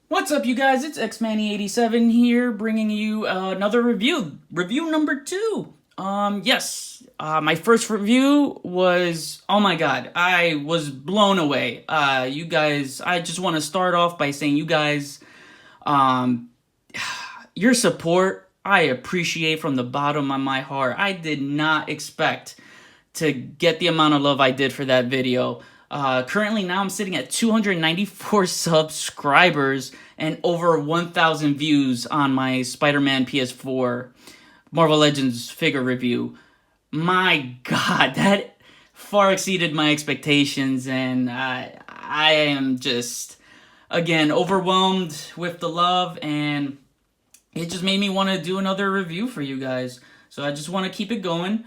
What's up, you guys? It's Xmanny87 here, bringing you another review. Review number 2. Yes, my first review was, oh my god, I was blown away. You guys, I just want to start off by saying, you guys, um, your support, I appreciate from the bottom of my heart. I did not expect to get the amount of love I did for that video. Currently now I'm sitting at 294 subscribers and over 1,000 views on my Spider-Man PS4 Marvel Legends figure review. My god, that far exceeded my expectations, and I am just, again, overwhelmed with the love, and it just made me want to do another review for you guys. So I just want to keep it going.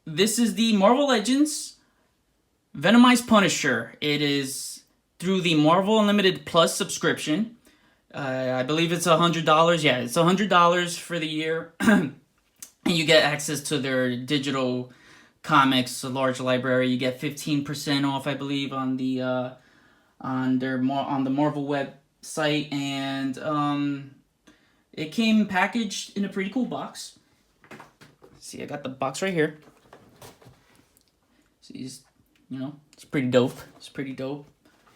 This is the Marvel Legends Venomized Punisher. It is through the Marvel Unlimited Plus subscription. I believe it's $100. Yeah, it's $100 for the year. And you get access to their digital comics, a large library. You get 15% off, I believe, on the on the Marvel website, and it came packaged in a pretty cool box. See, I got the box right here. See, it's pretty dope. It's pretty dope.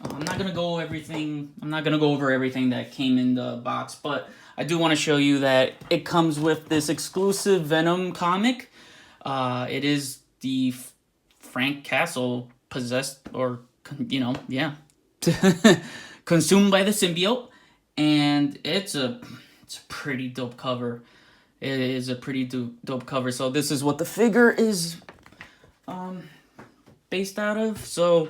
I'm not gonna go everything. I'm not gonna go over everything that came in the box, but I do want to show you that it comes with this exclusive Venom comic. It is the Frank Castle possessed, or consumed by the symbiote, and it's a pretty dope cover. It is a pretty dope cover. So this is what the figure is based out of. So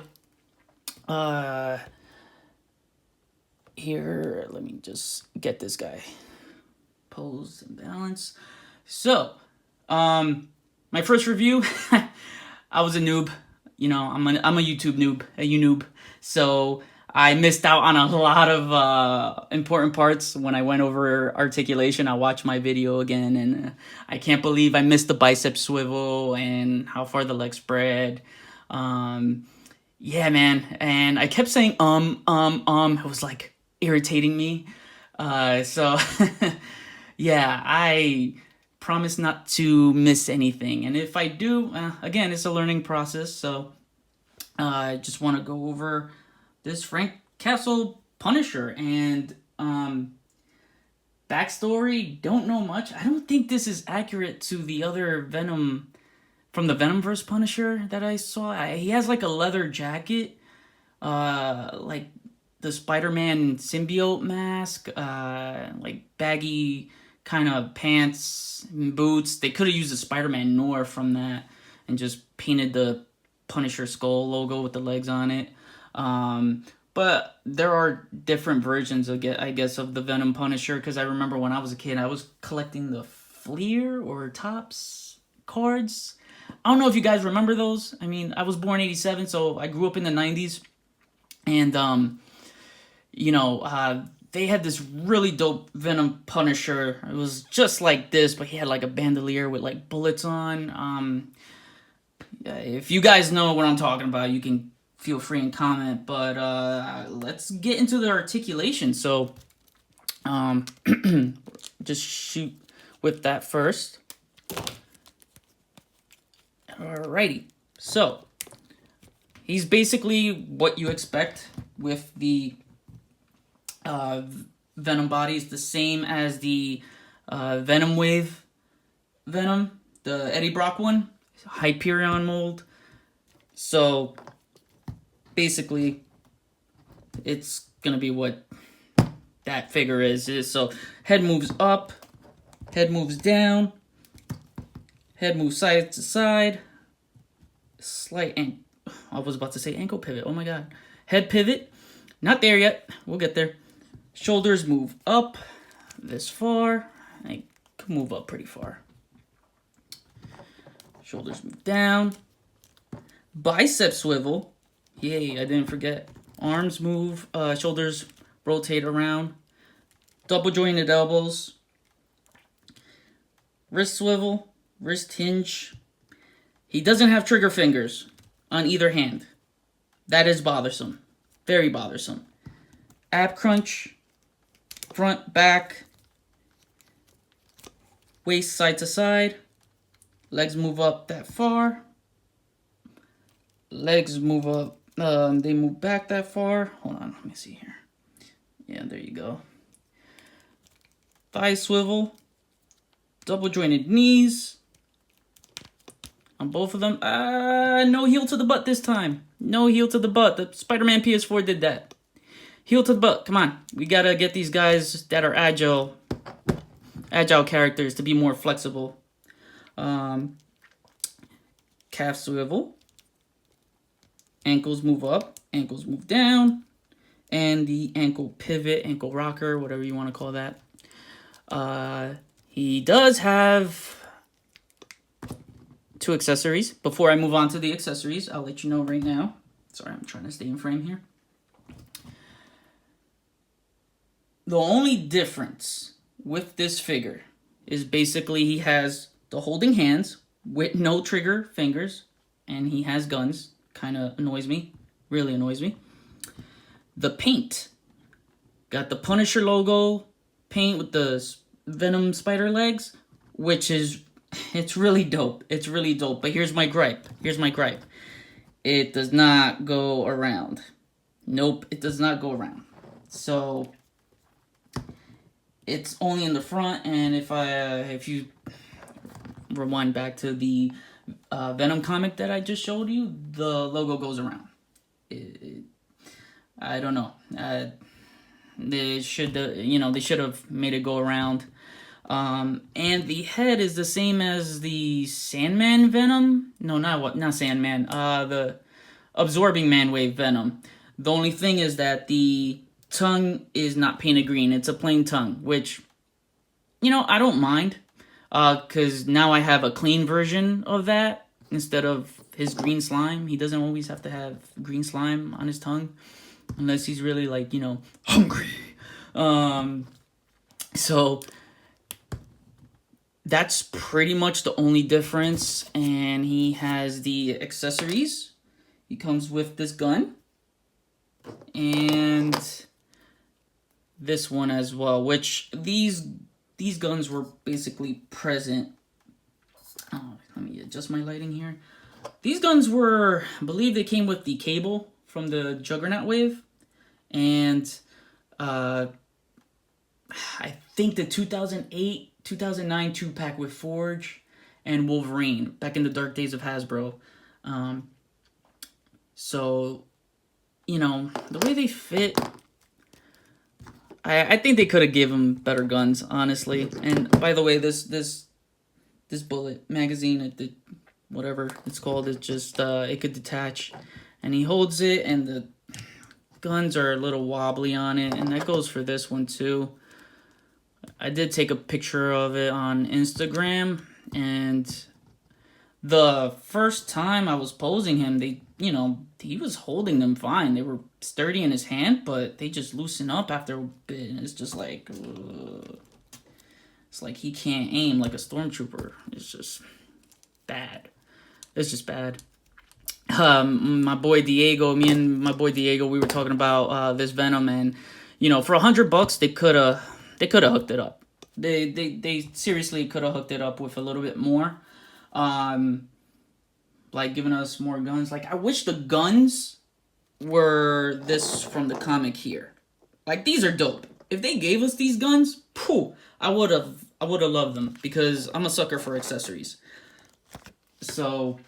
here, let me just get this guy posed and balanced. So my first review, I was a noob. I'm a YouTube noob, a noob. So I missed out on a lot of important parts when I went over articulation. I watched my video again, and I can't believe I missed the bicep swivel and how far the leg spread. Yeah, man. And I kept saying, it was like irritating me. So yeah, I promise not to miss anything. And if I do, again, it's a learning process. So I just want to go over this Frank Castle Punisher, and backstory, don't know much. I don't think this is accurate to the other Venom from the Venomverse Punisher that I saw. He has like a leather jacket, like the Spider-Man symbiote mask, like baggy kind of pants and boots. They could have used the Spider-Man Noir from that and just painted the Punisher skull logo with the legs on it. But there are different versions of I guess of the Venom Punisher, because I remember when I was a kid, I was collecting the Fleer or Topps cards. I don't know if you guys remember those. I mean, I was born 87, so I grew up in the 90s. And, they had this really dope Venom Punisher. It was just like this, but he had like a bandolier with like bullets on. If you guys know what I'm talking about, you can feel free and comment. But let's get into the articulation. So just shoot with that first. Alrighty, so he's basically what you expect with the Venom bodies, the same as the Venom Wave Venom, the Eddie Brock one, Hyperion mold. So basically, it's gonna be what that figure is. So head moves up, head moves down, head moves side to side. Slight I was about to say ankle pivot. Oh my god. Head pivot. Not there yet. We'll get there. Shoulders move up this far. I can move up pretty far. Shoulders move down. Bicep swivel. Yay, I didn't forget. Arms move. Shoulders rotate around. Double jointed elbows. Wrist swivel. Wrist hinge. He doesn't have trigger fingers on either hand. That is bothersome. Very bothersome. ab crunch, front, back, waist side to side, legs move up that far, legs move up, they move back that far. Hold on, let me see here. Yeah, there you go. Thigh swivel, double jointed knees on both of them. No heel to the butt this time. No heel to the butt. The Spider-Man PS4 did that. Heel to the butt. Come on. We gotta get these guys that are agile characters to be more flexible. Calf swivel. Ankles move up. Ankles move down. And the ankle pivot, ankle rocker, whatever you want to call that. He does have 2 accessories. Before I move on to the accessories, I'll let you know right now. Sorry, I'm trying to stay in frame here. The only difference with this figure is basically he has the holding hands with no trigger fingers, and he has guns. Kind of annoys me. Really annoys me. The paint. Got the Punisher logo paint with the Venom spider legs, which is, it's really dope. It's really dope. But here's my gripe. It does not go around. Nope, it does not go around. So it's only in the front, and if you rewind back to the Venom comic that I just showed you, the logo goes around. I don't know. They should have made it go around. And the head is the same as the Sandman Venom. No, not Sandman. The Absorbing Man Wave Venom. The only thing is that the tongue is not painted green. It's a plain tongue, which, I don't mind. Because now I have a clean version of that instead of his green slime. He doesn't always have to have green slime on his tongue unless he's really, hungry. So that's pretty much the only difference. And he has the accessories. He comes with this gun and this one as well, which these guns were basically present. Oh, let me adjust my lighting here. These guns were, I believe they came with the cable from the Juggernaut wave, and I think the 2008, 2009 2-pack with Forge and Wolverine back in the dark days of Hasbro. So, the way they fit, I think they could have given him better guns, honestly. And by the way, this bullet magazine, whatever it's called, it just it could detach, and he holds it, and the guns are a little wobbly on it, and that goes for this one too. I did take a picture of it on Instagram, and the first time I was posing him, he was holding them fine. They were sturdy in his hand, but they just loosen up after a bit, and it's just like, it's like he can't aim like a stormtrooper. It's just bad. It's just bad. My boy Diego, me and my boy Diego, we were talking about this Venom, and for $100 they could have hooked it up. They seriously could have hooked it up with a little bit more. Giving us more guns. I wish the guns were this from the comic here. These are dope. If they gave us these guns, I would have loved them, because I'm a sucker for accessories. So,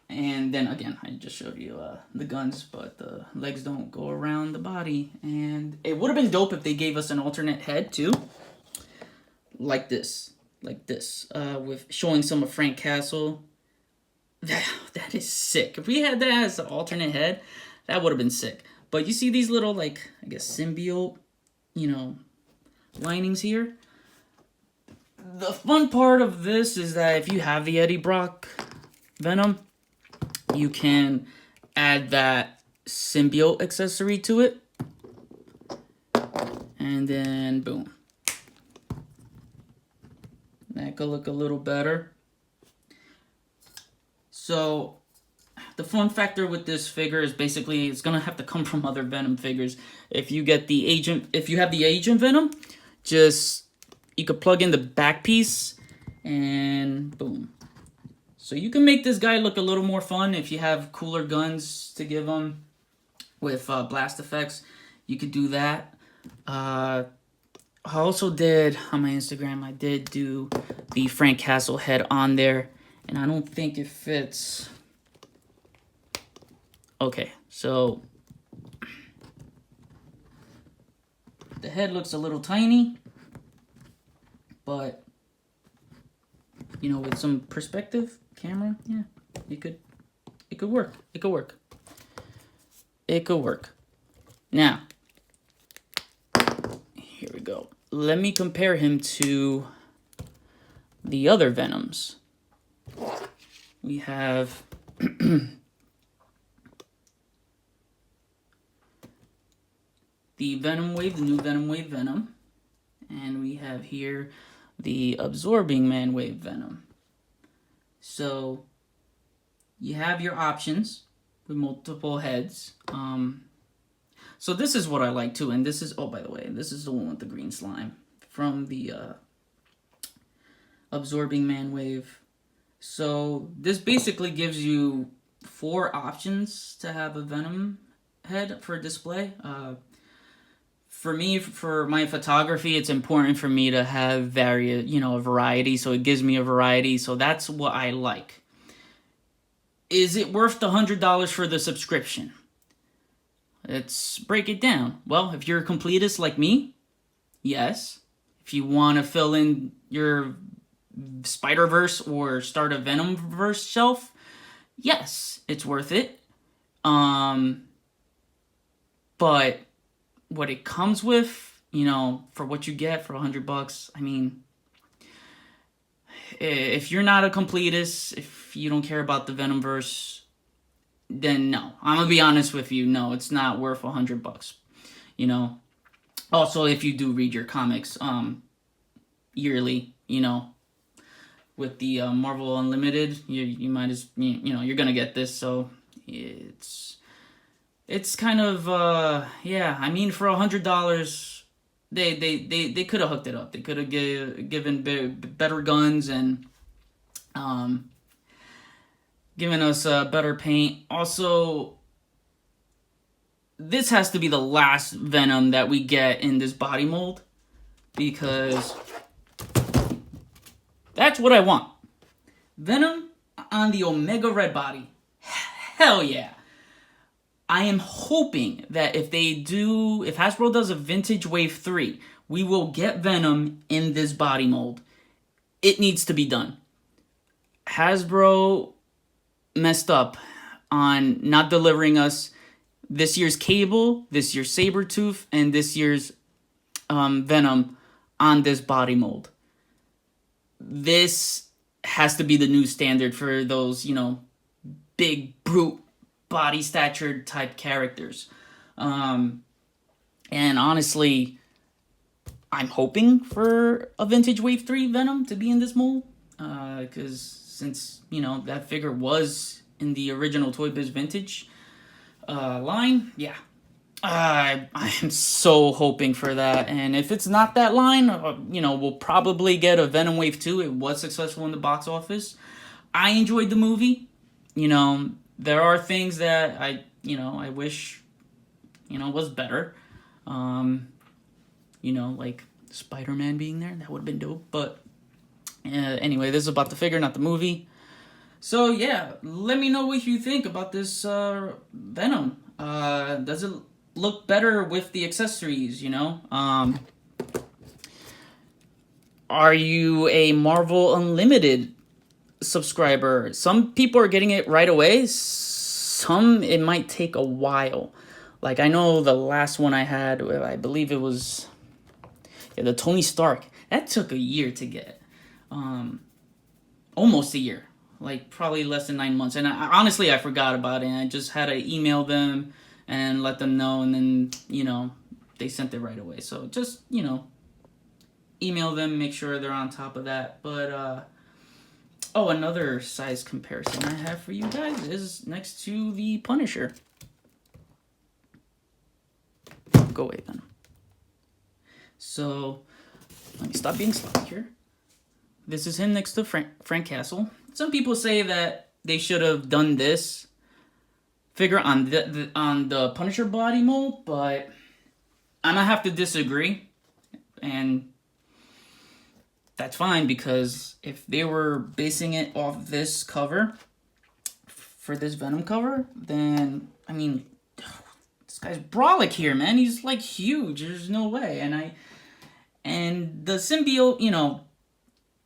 and then again, I just showed you the guns, but the legs don't go around the body. And it would have been dope if they gave us an alternate head too, like this, with showing some of Frank Castle. That is sick. If we had that as an alternate head, that would have been sick. But you see these little, I guess, symbiote, linings here? The fun part of this is that if you have the Eddie Brock Venom, you can add that symbiote accessory to it. And then, boom. That could look a little better. So, The fun factor with this figure is basically it's gonna have to come from other Venom figures. If you have the Agent Venom, you could plug in the back piece and boom. So you can make this guy look a little more fun if you have cooler guns to give him with blast effects. You could do that. I also did on my Instagram. I did do the Frank Castle head on there, and I don't think it fits. Okay, so the head looks a little tiny, but you know, with some perspective, camera, yeah, it could work. It could work. It could work. Now, here we go. Let me compare him to the other Venoms. We have the Venom Wave, the new Venom Wave Venom. And we have here the Absorbing Man Wave Venom. So you have your options with multiple heads. So this is what I like too. And this is, oh, by the way, this is the one with the green slime from the Absorbing Man Wave. So this basically gives you 4 options to have a Venom head for display. For me, for my photography, it's important for me to have a variety. So it gives me a variety. So that's what I like. Is it worth the $100 for the subscription? Let's break it down. Well, if you're a completist like me, yes. If you want to fill in your Spider-Verse or start a Venomverse shelf, yes, it's worth it. But what it comes with, for what you get for $100, I mean, if you're not a completist, if you don't care about the Venomverse, then no. I'm gonna be honest with you. No, it's not worth $100. Also, if you do read your comics yearly, with the Marvel Unlimited, you might you're gonna get this. So it's kind of I mean, for $100, they could have hooked it up. They could have given better guns and given us better paint. Also, this has to be the last Venom that we get in this body mold, because that's what I want. Venom on the Omega Red body. Hell yeah. I am hoping that if Hasbro does a Vintage Wave 3, we will get Venom in this body mold. It needs to be done. Hasbro messed up on not delivering us this year's Cable, this year's Sabretooth, and this year's Venom on this body mold. This has to be the new standard for those, big brute body stature type characters. And honestly, I'm hoping for a Vintage Wave 3 Venom to be in this mold, because since that figure was in the original Toy Biz Vintage line, yeah, I am so hoping for that. And if it's not that line, we'll probably get a Venom Wave 2. It was successful in the box office. I enjoyed the movie. There are things that I wish, was better. Like Spider-Man being there. That would have been dope. But anyway, this is about the figure, not the movie. So yeah, let me know what you think about this Venom. Does it look better with the accessories, Are you a Marvel Unlimited subscriber? Some people are getting it right away. Some, it might take a while. Like, I know the last one I had, I believe it was the Tony Stark. That took a year to get. Almost a year. Like, probably less than 9 months. And honestly, I forgot about it. I just had to email them and let them know. And then, they sent it right away. So just, email them, make sure they're on top of that. But, Oh, another size comparison I have for you guys is next to the Punisher. Go away, Venom. So, let me stop being sloppy here. This is him next to Frank Castle. Some people say that they should have done this figure on the Punisher body mold, but I'm gonna have to disagree, and that's fine, because if they were basing it off this cover for this Venom cover, then I mean, this guy's brolic here, man. He's like huge. There's no way. And the symbiote, you know,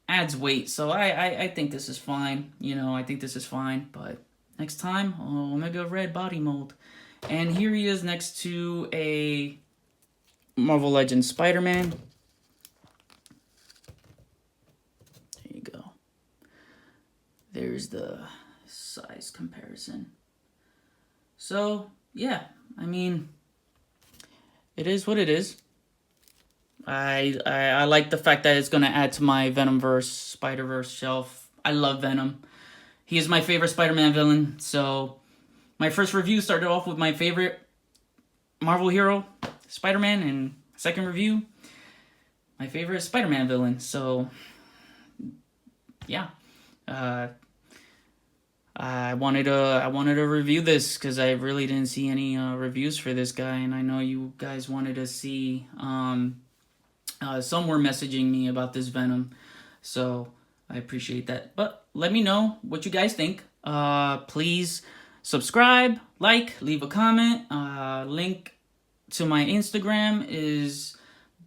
adds weight, so I think this is fine. You know, I think this is fine. But next time, Omega Red body mold, and here he is next to a Marvel Legends Spider-Man. There you go. There's the size comparison. So yeah, I mean, it is what it is. I like the fact that it's gonna add to my Venomverse, Spider-Verse shelf. I love Venom. He is my favorite Spider-Man villain. So my first review started off with my favorite Marvel hero, Spider-Man, and second review, my favorite Spider-Man villain. So yeah, I wanted to review this because I really didn't see any reviews for this guy, and I know you guys wanted to see. Some were messaging me about this Venom, so I appreciate that. But let me know what you guys think. Please subscribe, like, leave a comment. Link to my Instagram is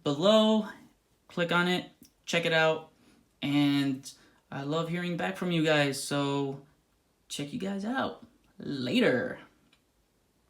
below. Click on it, check it out, and I love hearing back from you guys, so check you guys out. Later.